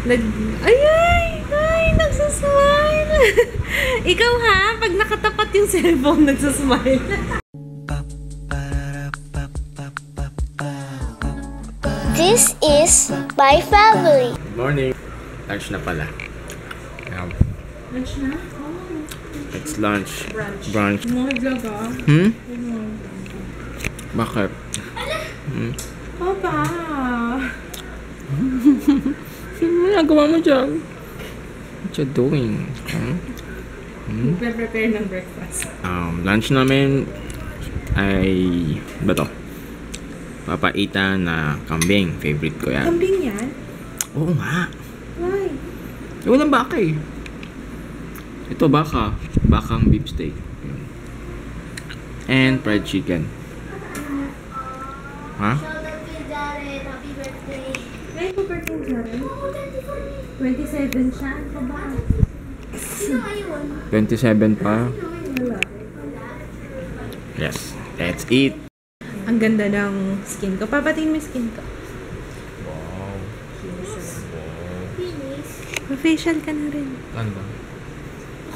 Nag... Ay, nagsasmile. Ikaw ha, pag nakatapat yung cellphone, nagsasmile. This is my family. Good morning. Lunch na pala. Lunch na? It's lunch. Brunch. Mga vlog ah. Bakit? Papa! Ano nagawa mo dyan? What you doing? Prepare ng breakfast. Lunch namin ay ba to? Papaitan na kambing. Favorite ko yan. Kambing yan? Oo nga. Why? Walang baka eh. Ito baka. Bakang beef steak. And fried chicken. Ha? Happy birthday. Ay, po birthday Jaren? 27 siya. Ano ba? Sino ayun? 27 pa. Wala. Yes. Let's eat. Ang ganda ng skin ko. Papatingin mo yung skin ko. Wow. Finish. Facial ka na rin. Ano ba?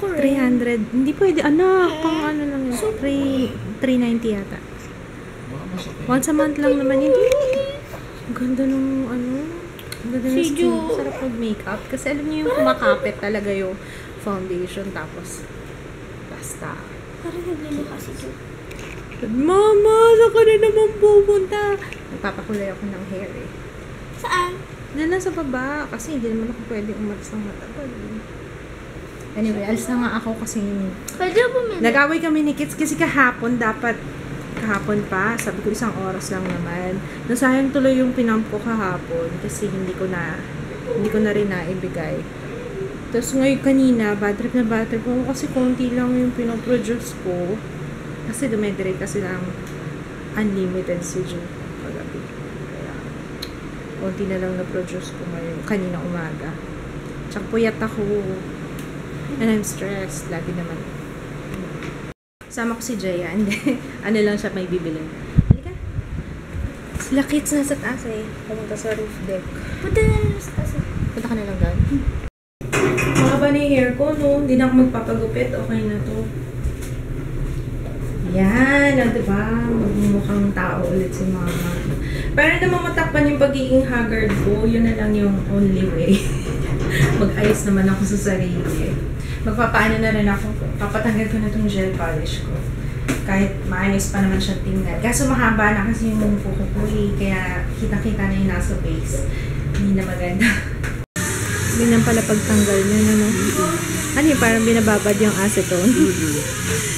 300. Hindi pwede. Anak, pang ano lang yun. 390 yata. Once a month lang naman yun. Ang ganda nung ano. Ang ganda ng skin. Sarap mag-makeup. Kasi alam niyo yung kumakapit talaga yung foundation. Tapos, basta. Parang naglilikas ito. Mama, saan ka na naman pupunta? Nagpapakulay ako ng hair eh. Saan? Diyan lang sa baba. Kasi hindi naman ako pwedeng umalis ng matagal. Anyway, alis na nga ako kasi Pwede bumili. nag-away kami ni Kits kasi kahapon pa. Sabi ko 1 oras lang naman. Nasayang tuloy yung pinump ko kahapon kasi hindi ko na rin naibigay. Tapos ngayon kanina, bad trip ako kasi konti lang yung pinoproduce ko. Kasi dumedirect kasi ng unlimited si Ju kagabi. Kaya, konti na lang na-produce ko ngayon, kanina umaga. Tsaka puyat ako. And I'm stressed. Lagi naman. Sama ko si Jaya. Hindi. Ano lang siya may bibilin. Halika. Sila Kits nasa taas eh. Pumunta sa roof deck. Punta na lang sa kasi. Punta ka na lang doon. Mahaba na yung hair ko, no? Hindi na ako magpapagupit. Okay na to. Yan. O, diba? Magmukhang tao ulit si mama. Para naman matakpan yung pagiging haggard ko, yun na lang yung only way. Mag-ayos naman ako sa sarili. Magpapaano na rin ako. Papatanggal ko na itong gel polish ko. Kahit maayos pa naman siyang tingnan. Kaso mahaba na kasi yung kuko ko eh. Kaya kita-kita na yung nasa base. Hindi na maganda. Ganyan pala pagtanggal niya, ano? Ano yung parang binababad yung acetone?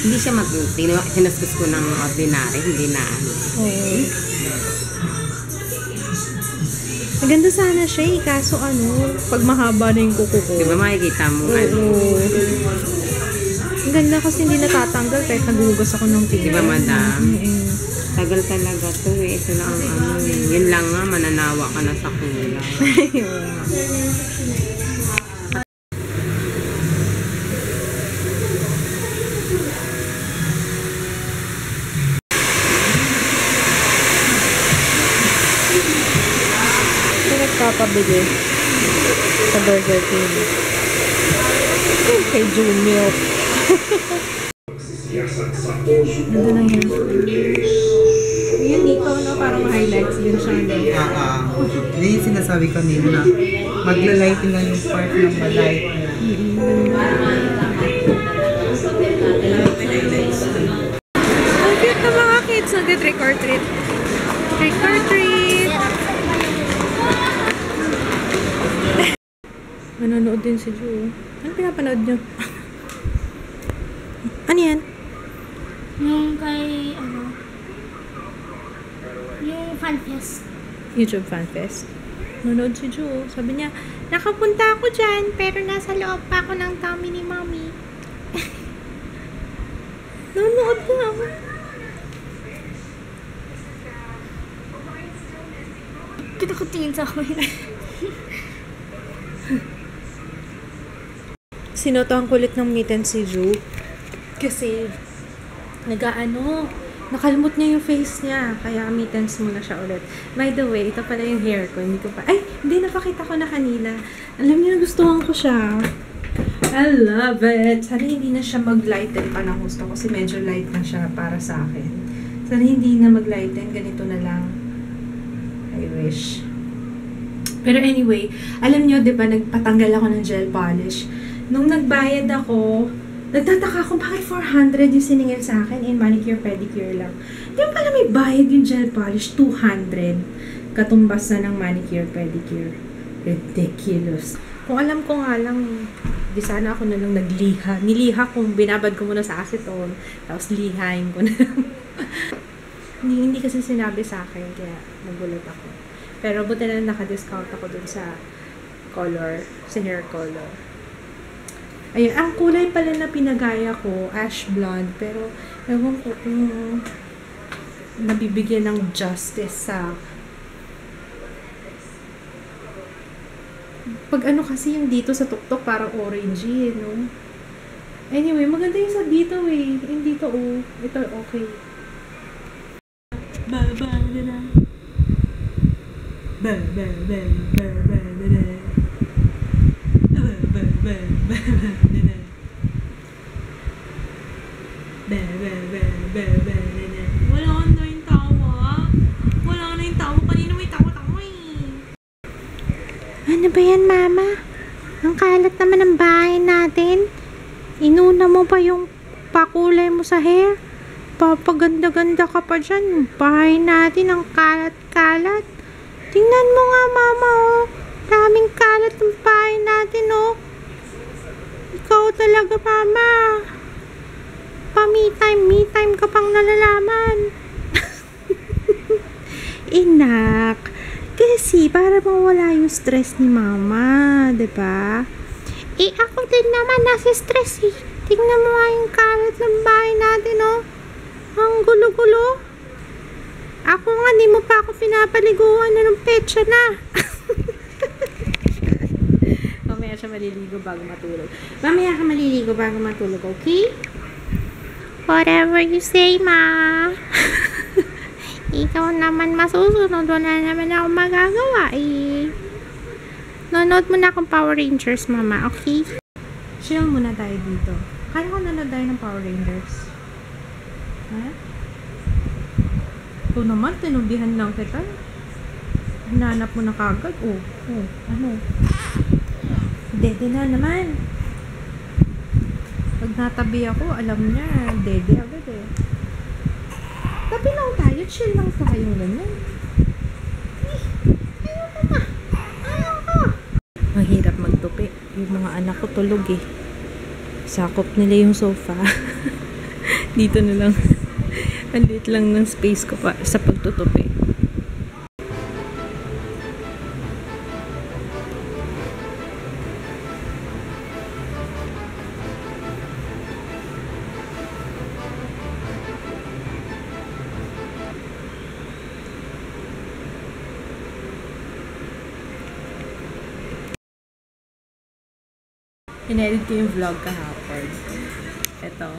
Hindi siya hinaskus ko ng ordinary, hindi na ano. Oo. Maganda sana siya eh, kaso ano, pag mahaba na yung kuko ko. Di ba makikita mo? Ano? Ang ganda kasi hindi natatanggal kahit naghugas ako ng tingin. Di ba madam? Tagal talaga to eh. Ito lang ang ano eh. Yun lang nga, mananawa ka na sa kulang. Nagpapabili sa Burger King. Kay Junior. Ganda na yan. Yun dito, no? Parang highlights din siya. Hindi yung sinasabi kanina na magla-lighting lang yung part ng balay. Ang cute na mga kids. Nag-trick or treat. Trick or treat. Manonood din si Ju. Ano pinapanood niyo? Ano yan? Yung kay, yung FanFest. YouTube FanFest. Manonood si Ju. Sabi niya, nakapunta ako dyan, pero nasa loob pa ako ng tummy ni Mommy. Nanonood na ako. Kita ko tingin sa akin. Sinoto ang kulit ng mitten si Ju. Kasi, Nakalimot niya yung face niya. Kaya mittens muna siya ulit. By the way, ito pala yung hair ko. Hindi ko pa... Ay! Hindi, napakita ko na kanina. Alam niyo, gustuhan ko siya. I love it. Sana hindi na siya mag-lighten pa ng gusto. Kasi medyo light na siya para sa akin. Sana hindi na mag-lighten. Ganito na lang. I wish. Pero anyway, alam niyo, di ba, nagpatanggal ako ng gel polish. Nung nagbayad ako, nagtataka ako bakit 400 yung siningil sa akin in manicure pedicure lang. Di ba pala may bayad yung gel polish, 200. Katumbas na ng manicure pedicure. Ridiculous. Kung alam ko nga lang, di sana ako na lang nagliha. Niliha kung binabad ko muna sa acetone, tapos lihain ko na lang. hindi kasi sinabi sa akin, kaya nagulat ako. Pero buti na naka-discount ako dun sa color, sa hair color. Ayun, ang kulay pala na pinagaya ko, ash blonde, pero ewan ko kung nabibigyan ng justice sa pag ano kasi yung dito sa tuktok parang orangey, no? Anyway, maganda yung sa dito eh. Yung dito, oh. Ito, okay. Ba, ba, da, da. Ba, ba, ba, ba, ba, da, da. Ba, ba, ba, ba, ba, da, da. Ba, ba, ba, ba, ba, da, da. Wala na yung tawa. Wala na yung tawa. Kanina may tawa-tawa eh. Ano ba yan, Mama? Ang kalat naman ng bahay natin. Inuna mo pa yung pakulay mo sa hair. Papaganda-ganda ka pa dyan. Yung bahay natin, ang kalat-kalat. Tingnan mo nga, Mama, oh. Daming kalat ng bahay natin, oh. Ikaw talaga, Mama. Me time ka pang nalalaman. Inak. Kasi, para mawala yung stress ni Mama, diba? Eh, ako din naman nasa stress eh. Tingnan mo nga yung kalat ng bahay natin, oh. Ang gulo-gulo. Ako nga, di mo pa ako pinapaliguan na ng petsa na. Mamaya siya maliligo bago matulog. Mamaya ka maliligo bago matulog, okay? Whatever you say, Ma. Ikaw naman masusunod. Wala naman ako magagawa eh. Nanood muna akong Power Rangers, Mama, okay? Chill muna tayo dito. Kaya ko nanood tayo ng Power Rangers. Ha? Ito naman, tinubihan lang kita. Hinanap mo na kagad. Oh, ano? Dede na naman. Pag natabi ako, alam niya, dede agad eh. Tabi lang tayo, chill lang tayo ganyan. Mahirap magtupi. Yung mga anak ko tulog eh. Sakop nila yung sofa. Dito na lang. Ang liit lang ng space ko pa sa pagtutupi. Inedit ko yung vlog kahapon. Ito.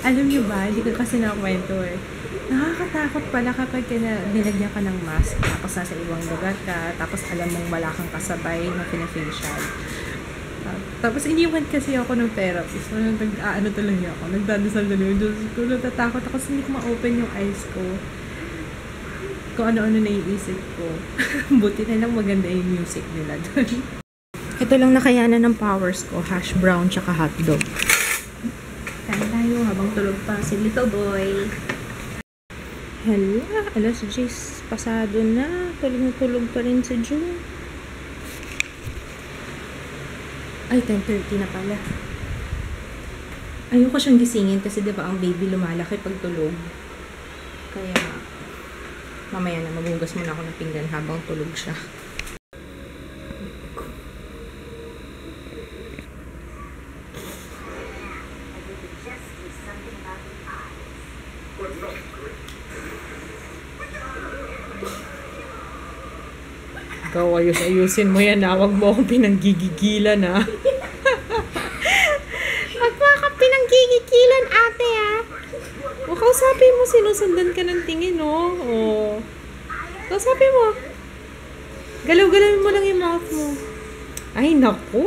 Alam niyo ba, hindi ko kasi nakwento eh. Nakakatakot pala kapag nilagyan ka ng mask, tapos nasa ibang lugar ka, tapos alam mong wala kang kasabay na pina-facial. Tapos iniwan kasi ako ng therapist. So, nag-ano tuloy ako. Nagdadasal tuloy. Diyos ko, natatakot ako kasi hindi ko ma-open yung eyes ko. Kung ano-ano naiisip ko. Buti na lang maganda yung music nila doon. Ito lang nakayanan ng powers ko. Hash brown tsaka hotdog. Kain tayo habang tulog pa si little boy. Hala, alas 10. Pasado na. Tulog pa rin si June. Ay, 10:30 na pala. Ayoko siyang gisingin kasi diba ang baby lumalaki pag tulog. Kaya, mamaya na maghugas muna ako ng pinggan habang tulog siya. Ikaw, ayusin mo yan na. Huwag mo akong pinanggigigilan ha. Huwag mo akong pinanggigigilan ate ha. O kausapin mo sinusundan ka ng tingin, no? Oh. Kausapin mo. Galaw-galawin mo lang yung mouth mo. Ay, naku.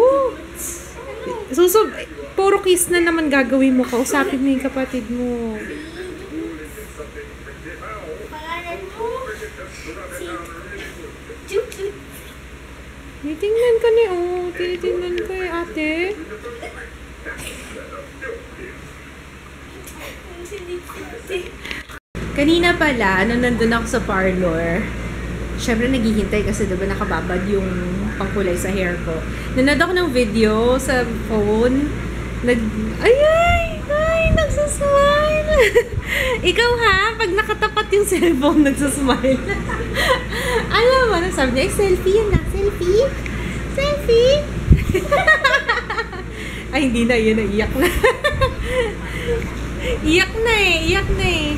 Puro kiss na naman gagawin mo. Kausapin mo yung kapatid mo. Pangalan mo? Si... Juju. Tinitingnan ka ni, oh. Tinitingnan ka eh, ate. Kanina pala, nandun ako sa parlor, syempre naghihintay kasi diba nakababad yung pangkulay sa hair ko. Nanood ako ng video sa phone. Nagsasmile. Ikaw ha, pag nakatapat yung cellphone, nagsasmile. Alam mo, sabi niya, selfie yan na, selfie. Selfie. Ay, hindi na, yun na, iyak na. Iyak na eh.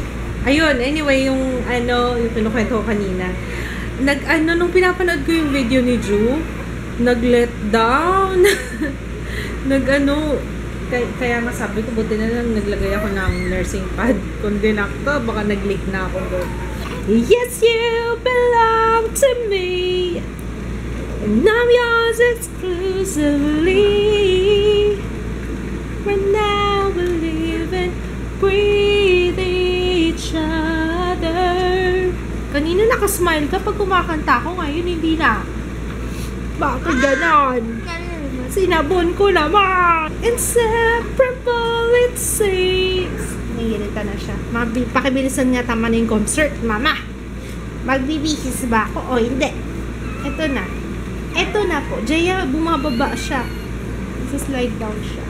Ayun, anyway, yung pinukwento ko kanina. Nung pinapanood ko yung video ni Ju, nag-let down. Kaya nga sabi ko, buti na lang naglagay ako ng nursing pad. Kung dinakto, baka nag-leak na ako doon. Yes, you belong to me. And I'm yours exclusively. Right now we live and breathe each other. Kanina nakasmile ka pag kumakanta ko, ngayon hindi na. Bakit ganon? Sinabon ko naman. Inseparable it seems. Nangirita na siya. Pakibilisan nga tama na yung concert, mama. Magbibihis ba ako o hindi? Ito na po. Jaya, bumababa siya. Slide down siya.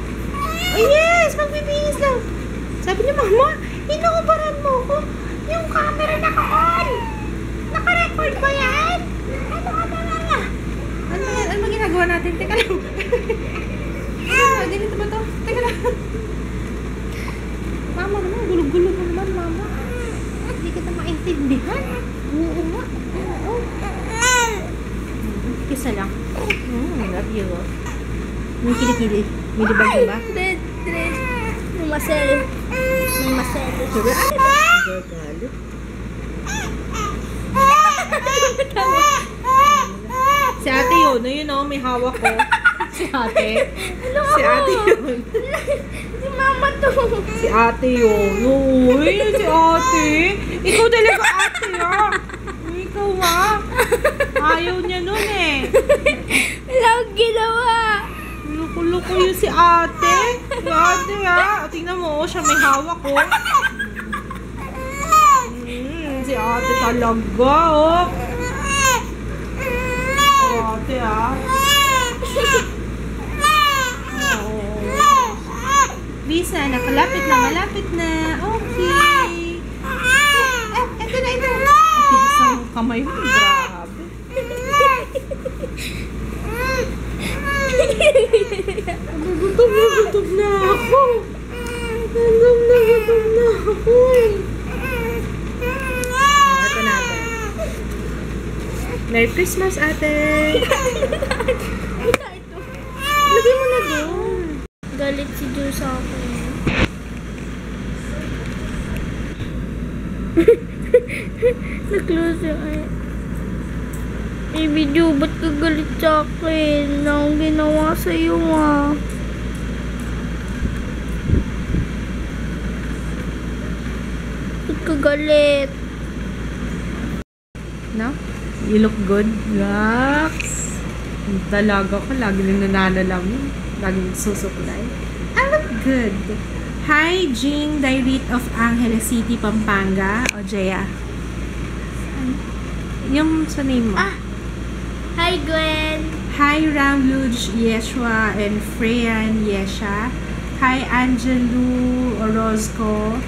Oh yes! Magbibihis lang. Sabi niya, mama, inuubaran mo ko. Yung camera naka-on. Naka-record ba yan? Ano ginagawa natin? Teka lang. Ganito ba to? Teka lang. Mama naman, gulo-gulo mo naman, mama. Hindi kita maintindihan. Oo nga. Oo. Kisa lang. I love you. May kilikili. May libag ba? Red. May masel. Sabi, ano ba? Gagalo. Si ate yun. Yun o, may hawak ko. Si ate. Si ate yun. Si mama to. Si ate yun. Uy, si ate. Ikaw talaga ate ha. Ikaw ha. Ayaw niya nun eh. Wala akong ginawa. Loko-loko yun si ate. Si ate ha. Tingnan mo, siya may hawak ko. Si ate talaga oh. Si ate ha. Lisa, malapit na. Okay. Ito na. Ito sa kamay mo. Grabe. Gutom na ako. Ito na. Merry Christmas, ate. Lagay mo na doon. Galit si Joe sa akin. Na-close yung eye. Baby Joe, ba't ka galit sa akin? Na akong ginawa sa'yo Ba't ka galit? No? You look good. Relax. Talaga ko. Lagi nang nananalamin. Lagi susuklay. I look good. Hi, Jing Diary of Angeles City, Pampanga. O, Jaya. Yung sa name mo. Hi, Gwen. Hi, Ramluj Yeshua and Freyan Yesha. Hi, Angelu Orozco.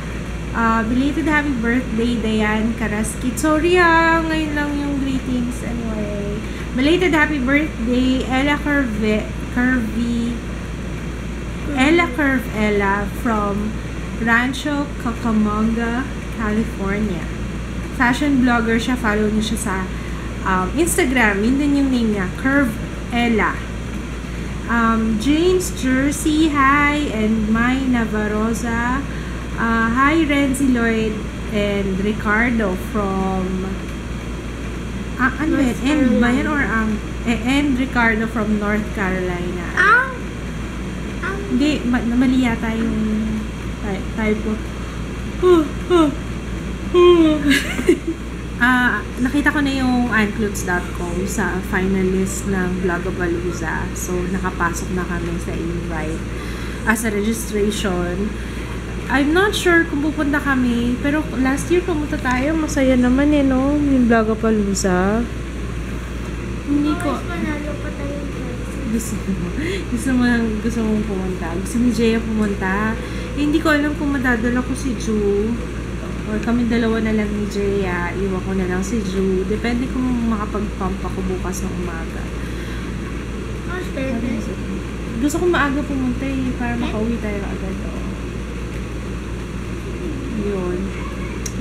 Belated happy birthday, Dayan Karaskit. Sorry ngayon lang yung greetings. Anyway. Belated happy birthday, Ella Curve Ella from Rancho Cucamonga, California. Fashion blogger siya. Follow niyo siya sa Instagram. Yun din yung name niya. Curve Ella. James Jersey. Hi. And May Navarroza. Hi, Renzi Lloyd. and Ricardo from ano yun? North And ba yan Carolina. or and Ricardo from North Carolina. Ang Hindi, mali yata yung typo. Nakita ko na yung anclutes.com sa finalist ng Vlogapalooza. So, nakapasok na kami sa invite as a registration. I'm not sure kung pupunta kami, pero last year pumunta tayo. Masaya naman no? Yung Vlogapalooza. Hindi ko... manalo pa tayo guys. gusto mong pumunta. Gusto ni Jaya pumunta. Hindi ko alam kung madadala ko si Ju or kami dalawa na lang ni Jaya. Iwan ko na lang si Ju. Depende kung makapag-pump ako bukas ng umaga. Mas pwede. Gusto ko maaga pumunta para makauwi tayo agad. Yun.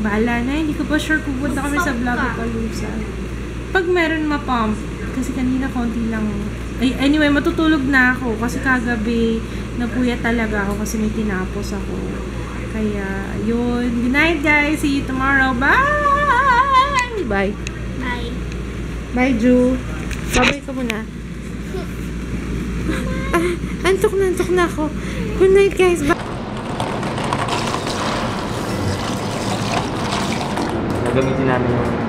Bahala na. Hindi ko pa sure kung pupunta kami sa Vlogapalooza. Pag meron ma-pump, kasi kanina konti lang. Anyway, matutulog na ako kasi kagabi napuyat talaga ako kasi may tinapos ako. Kaya, yun. Good night, guys. See you tomorrow. Bye! Bye. Bye. Bye, Ju. Babay ka muna. Antok na ako. Good night, guys. Bye. Gagamitin namin yung